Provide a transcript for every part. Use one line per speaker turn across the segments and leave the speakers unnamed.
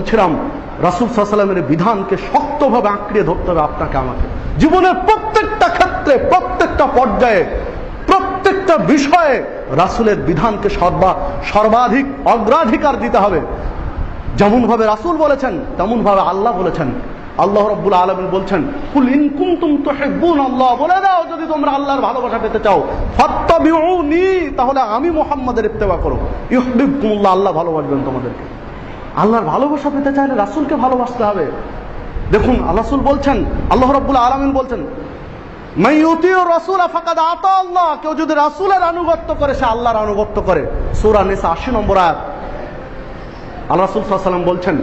ছিলাম রাসূল সাল্লাল্লাহু আলাইহি ওয়াসাল্লামের বিধানকে শক্তভাবে আঁকড়ে ধরতে হবে আপনাকে আমাকে। জীবনের প্রত্যেকটা ক্ষেত্রে, প্রত্যেকটা পর্যায়ে, প্রত্যেকটা বিষয়ে রাসূলের বিধানকে সর্বাধিক অগ্রাধিকার দিতে হবে। যেমন ভাবে রাসূল বলেছেন তেমন ভাবে আল্লাহ বলেছেন। আল্লাহ রাব্বুল আলামিন বলছেন, কুল ইন কুনতুম তুহিব্বুনাল্লাহ, বলে দাও যদি তোমরা আল্লাহর ভালোবাসা পেতে চাও, ফাত্তাবিউনি, তাহলে আমি মুহাম্মাদের ইত্তেবা করো, ইউহিব্বুকুমুল্লাহ, আল্লাহ ভালোবাসবেন তোমাদেরকে। আল্লাহর ভালোবাসা পেতে চাইলে রাসূলকে ভালোবাসতে হবে। দেখুন রাসূল বলছেন, আল্লাহ রাব্বুল আলামিন বলছেন, মান ইউতিউর রাসূল ফাকাদ আতা আল্লাহ, কেউ যদি রাসূলের আনুগত্য করে সে আল্লাহর আনুগত্য করে। সূরা নিসা ৮০ নম্বর আয়াত। আল্লাহ রাসূল সাল্লাল্লাহু আলাইহি ওয়াসাল্লাম বলছেন,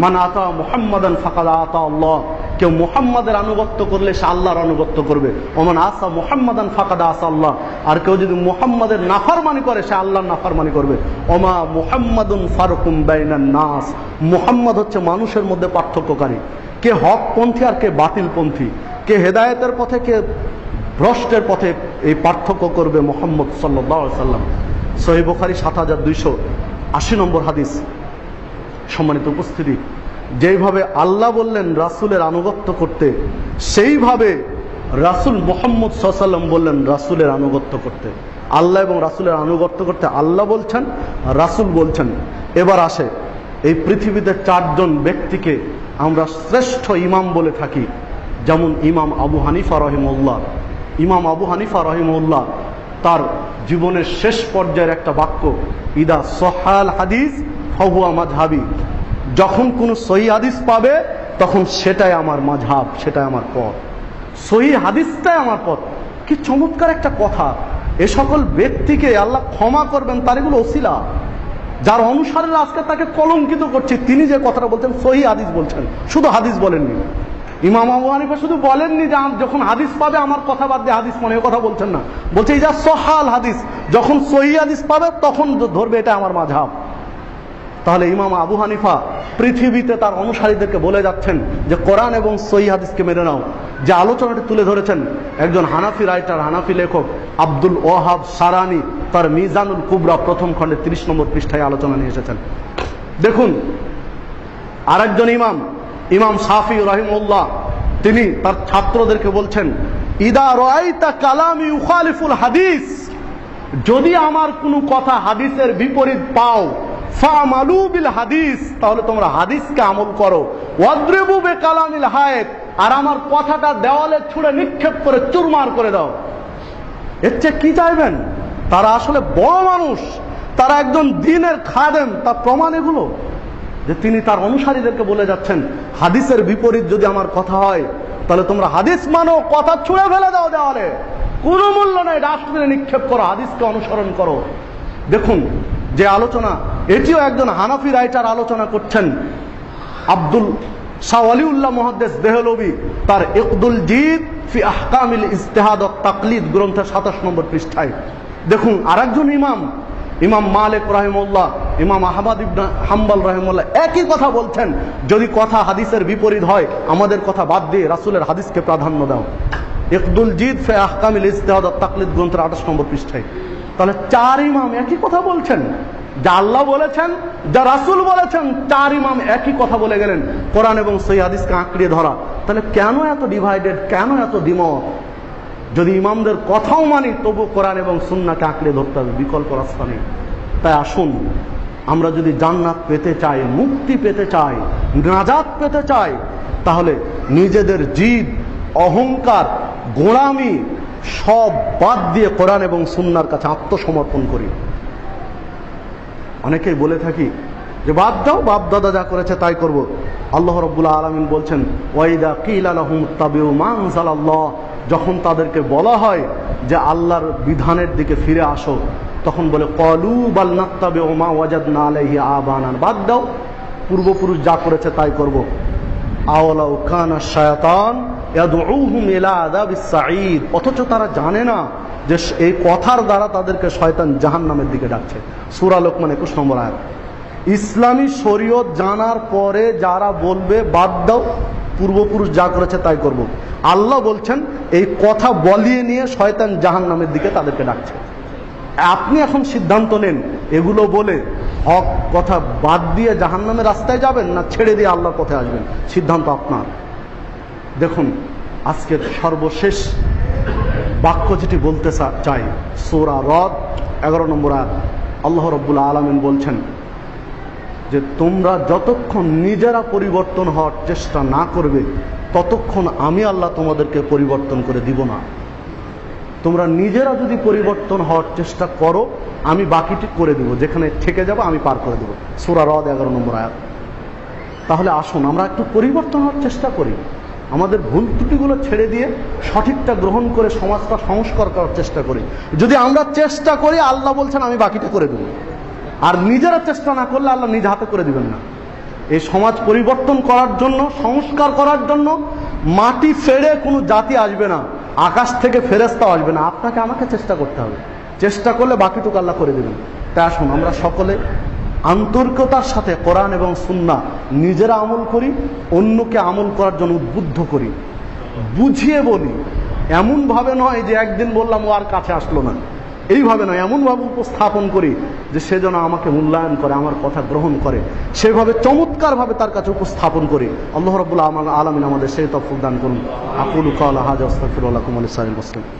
মান আতা মুহাম্মাদান ফাকাদ আতা আল্লাহ, কেউ মুহাম্মাদের আনুগত্য করলে সে আল্লাহর আনুগত্য করবে। ওমান আসা মুহাম্মাদান ফাকাদ আসা আল্লাহ, আর কেউ যদি মুহাম্মাদের নাফরমানি করে সে আল্লাহর নাফরমানি করবে। ওমা মুহাম্মাদুন ফারকুম বাইনান নাস, মুহাম্মদ হচ্ছে মানুষের মধ্যে পার্থক্যকারী, কে হকপন্থী আর কে বাতিলপন্থী, কে হেদায়েতের পথে কে ভ্রষ্টের পথে, এই পার্থক্য করবে মুহাম্মদ সাল্লাল্লাহু আলাইহি ওয়াসাল্লাম। সহিহ বুখারী ৭২৮০ নম্বর হাদিস। সম্মানিত উপস্থিতি, যেইভাবে আল্লাহ বললেন রাসূলের আনুগত্য করতে, সেইভাবে রাসূল মুহাম্মদ সাল্লাল্লাহু আলাইহি ওয়াসাল্লাম বললেন রাসূলের আনুগত্য করতে। আল্লাহ এবং রাসূলের আনুগত্য করতে আল্লাহ বলছেন, রাসূল বলছেন। এবার আসে এই পৃথিবীতে ৪ জন ব্যক্তিকে আমরা শ্রেষ্ঠ ইমাম বলে থাকি। যেমন ইমাম আবু হানিফা রাহিমাহুল্লাহ। ইমাম আবু হানিফা রাহিমাহুল্লাহ তার জীবনের শেষ পর্যায়ের একটা বাক্য, ইদা সহাল হাদিস ফাহুয়া মাযহাবি, যখন কোনো সহিহ হাদিস পাবে তখন সেটাই আমার মাযহাব, সেটাই আমার পথ, সহিহ হাদিসটাই আমার পথ। কি চমৎকার একটা কথা! এ সকল ব্যক্তিকে আল্লাহ ক্ষমা করবেন, তার এগুলো ওসিলা, যার অনুসারীরা আজকে তাকে কলঙ্কিত করছে। তিনি যে কথাটা বলছেন সহিহ হাদিস বলছেন, শুধু হাদিস বলেননি। ইমাম আবু হানিফা শুধু বলেননি যে যখন হাদিস পাবে আমার কথা বাদ দিয়ে হাদিস মানে, কথা বলছেন না, বলছে এই যা সহাল হাদিস, যখন সহিহ হাদিস পাবে তখন ধরবে এটা আমার মাযহাব। তাহলে ইমাম আবু হানিফা পৃথিবীতে তার অনুসারীদেরকে বলে যাচ্ছেন যে কোরআন এবং সহিহ হাদিসকে মেনে নাও। যে আলোচনাটি তুলে ধরেছেন একজন হানাফি রাইটার, হানাফি লেখক আব্দুল ওয়াহাব সারানি, তার মিজানুল কুবরা প্রথম খণ্ডে ৩০ নম্বর পৃষ্ঠায় আলোচনা নিয়ে এসেছেন। দেখুন আরেকজন ইমাম, ইমাম শাফি রাহিমাহুল্লাহ, তিনি তার ছাত্রদেরকে বলছেন, ইদা রাআইতা কালামি ইউখালিফুল হাদিস, যদি আমার কোনো কথা হাদিসের বিপরীত পাও, ফামালু বিল হাদিস, তাহলে তোমরা হাদিসকে আমল করো। ওয়াদরিবু বিকালামিল হায়েত, আর আমার কথাটা দেওয়ালে ছুঁড়ে নিক্ষেপ করে চুরমার করে দাও। এর চেয়ে কি চাইবেন? তারা আসলে বড় মানুষ, তারা একজন দ্বীনের খাদেম। তার প্রমাণ এগুলো যে তিনি তার অনুসারীদেরকে বলে যাচ্ছেন, হাদিসের বিপরীত যদি আমার কথা হয় তাহলে তোমরা হাদিস মানো, কথা ছুঁড়ে ফেলে দাও দেওয়ালে, কোনো মূল্য নেই, ডাস্টবিনে নিক্ষেপ করো, হাদিসকে অনুসরণ করো। দেখুন যে আলোচনা, এটিও একজন হানাফি রাইটার আলোচনা করছেন, আব্দুল শাহ ওয়ালিউল্লাহ মুহাদ্দিস দেহলভী, তার ইকদুল জিদ ফি আহকামিল ইজতিহাদ ওয়াত তাকলিদ গ্রন্থের ২৭ নম্বর পৃষ্ঠায়। দেখুন আরেকজন ইমাম, ইমাম মালিক রাহিমাহুল্লাহ, ইমাম আহমদ ইবনে হাম্বল রাহিমাহুল্লাহ একই কথা বলছেন, যদি কথা হাদিসের বিপরীত হয় আমাদের কথা বাদ দিয়ে রাসূলের হাদিসকে প্রাধান্য দাও। ইকদুল জিদ ফি আহকামিল ইজতিহাদ ওয়াত তাকলিদ গ্রন্থের ২৮ নম্বর পৃষ্ঠায়। তাহলে ৪ ইমাম একই কথা বলছেন, যা আল্লাহ বলেছেন, যা রাসূল বলেছেন, ৪ ইমাম একই কথা বলে গেলেন, কোরআন এবং সহিহ হাদিসকে আঁকড়ে ধরা। তাহলে কেন এত ডিভাইডেড, কেন এত দ্বিমত? যদি ইমামদের কথাও মানি তবু কোরআন এবং সুন্নাহকে আঁকড়ে ধরতে হবে, বিকল্প রাস্তা নেই। তাই আসুন, আমরা যদি জান্নাত পেতে চাই, মুক্তি পেতে চাই, নাজাত পেতে চাই, তাহলে নিজেদের জিদ, অহংকার, গোলামি সব বাদ দিয়ে কোরআন এবং সুন্নাহর কাছে আত্মসমর্পণ করি। অনেকেই বলে থাকি যে বাদ দাও, বাপ দাদা যা করেছে তাই করব। আল্লাহ রাব্বুল আলামিন বলছেন, ওয়াইদা কিলা লাহুম ইত্তাবিউ মা আনজালাল্লাহ, যখন তাদেরকে বলা হয় যে আল্লাহর বিধানের দিকে ফিরে আসো, তখন বলে ক্বালু বাল নাত্তাবিউ মা ওয়াজাদনা আলাইহি আবানা, বাদ দাও, পূর্বপুরুষ যা করেছে তাই করব। আওয়ালাউ কানা শায়াতান ইয়াদউহুম ইলা আযাবিস সাঈদ, অথচ তারা জানে না যে এই কথার দ্বারা তাদেরকে শয়তান জাহান্নামের দিকে ডাকছে। সূরা লোকমান ২১ নম্বর আয়াত। ইসলামী শরীয়ত জানার পরে যারা বলবে বাদ দাও, পূর্বপুরুষ যা করেছে তাই করব, আল্লাহ বলছেন এই কথা বলিয়ে নিয়ে শয়তান জাহান্নামের দিকে তাদেরকে ডাকছে। আপনি এখন সিদ্ধান্ত নেন, এগুলো বলে হক কথা বাদ দিয়ে জাহান্নামের রাস্তায় যাবেন, না ছেড়ে দিয়ে আল্লাহর পথে আসবেন, সিদ্ধান্ত আপনার। দেখুন, আজকের সর্বশেষ বাক্য যেটি বলতে চাই, সূরা রদ 11 নম্বর আয়াত, আল্লাহ রাব্বুল আলামিন বলছেন যে তোমরা যতক্ষণ নিজেরা পরিবর্তন হওয়ার চেষ্টা না করবে ততক্ষণ আমি আল্লাহ তোমাদেরকে পরিবর্তন করে দিব না। তোমরা নিজেরা যদি পরিবর্তন হওয়ার চেষ্টা করো আমি বাকিটি করে দেব, যেখানে থেকে যাবো আমি পার করে দেব। সূরা রদ 11 নম্বর আয়াত। তাহলে আসুন আমরা একটু পরিবর্তন হওয়ার চেষ্টা করি, আমাদের ভুল ত্রুটিগুলো ছেড়ে দিয়ে সঠিকটা গ্রহণ করে সমাজটা সংস্কার করার চেষ্টা করি। যদি আমরা চেষ্টা করি আল্লাহ বলছেন আমি বাকিটা করে দেব, আর নিজেরা চেষ্টা না করলে আল্লাহ নিজ হাতে করে দিবেন না। এই সমাজ পরিবর্তন করার জন্য, সংস্কার করার জন্য মাটি ফেড়ে কোনো জাতি আসবে না, আকাশ থেকে ফেরেশতাও আসবে না, আপনাকে আমাকে চেষ্টা করতে হবে। চেষ্টা করলে বাকিটুকু আল্লাহ করে দেবেন। তাই আসুন আমরা সকলে আন্তরিকতার সাথে কোরআন এবং সুন্নাহ নিজেরা আমল করি, অন্যকে আমল করার জন্য উদ্বুদ্ধ করি, বুঝিয়ে বলি। এমনভাবে নয় যে একদিন বললাম ও আর কাছে আসলো না, এইভাবে নয়, এমনভাবে উপস্থাপন করি যে সে যেন আমাকে মূল্যায়ন করে, আমার কথা গ্রহণ করে, সেভাবে চমৎকারভাবে তার কাছে উপস্থাপন করি। আল্লাহ রাব্বুল আলামিন আমাদের সেই তৌফিক দান করুন। আকুলু কাওলা হাযা ওয়াস্তাগফিরুল্লাহ লাকুম ওয়া লিসাইরিল মুসলিমিন।